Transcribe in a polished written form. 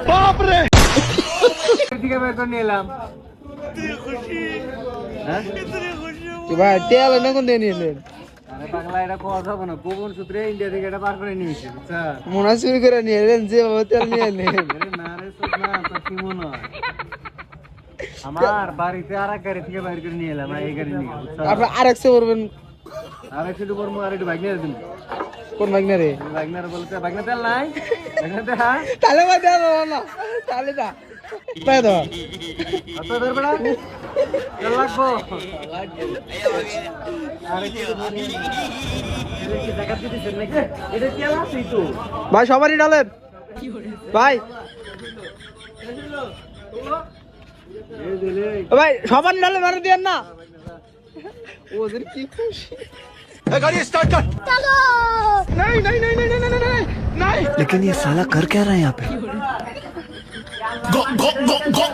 বাপ রে থেকে বের করে নিয়ে এলাম ভাই তেল না কোন দিয়ে নিলেন? আরে পাগলা এটা কোয়া যাবে না গোপন সূত্রে ইন্ডিয়া থেকে এটা পার করে নিয়ে এসেছি বুঝছা মনে চুরি করে নিয়ে এলেন যে তেল নিয়ে এলেন। আরে না রে সব না তোর কি মনে হয় আমার বাড়িতে আর এক গাড়ি থেকে বাইর করে নিয়ে এলাম এই গাড়ি নিয়ে বুঝছা আপনি আরেকশো করবেন আর একটু পর আর একটু বাইক নিয়ে দিন কোন বাইক না রে? বাইক না বলতে বাইক না তেল নাই বাইক না তেল হ্যাঁ তাহলে ভাই দেওয়া যাবে না, তাহলে না পাই দাও কত ধর বেড়া তেল লাগবো আর একটু ধরে এটা কি জায়গা দিতেছেন নাকি এটা তেল আছে তো ভাই সবারই ডালেন ভাই, এই দিলে ভাই সবারই ডালেন আর দেন না ওদের কি খুশি। গাড়ি স্টার্ট কর नहीं नहीं नहीं नहीं नहीं नहीं नहीं। लेकिन ये साला कर क्या रहा है यहाँ पे? গো গো গো গো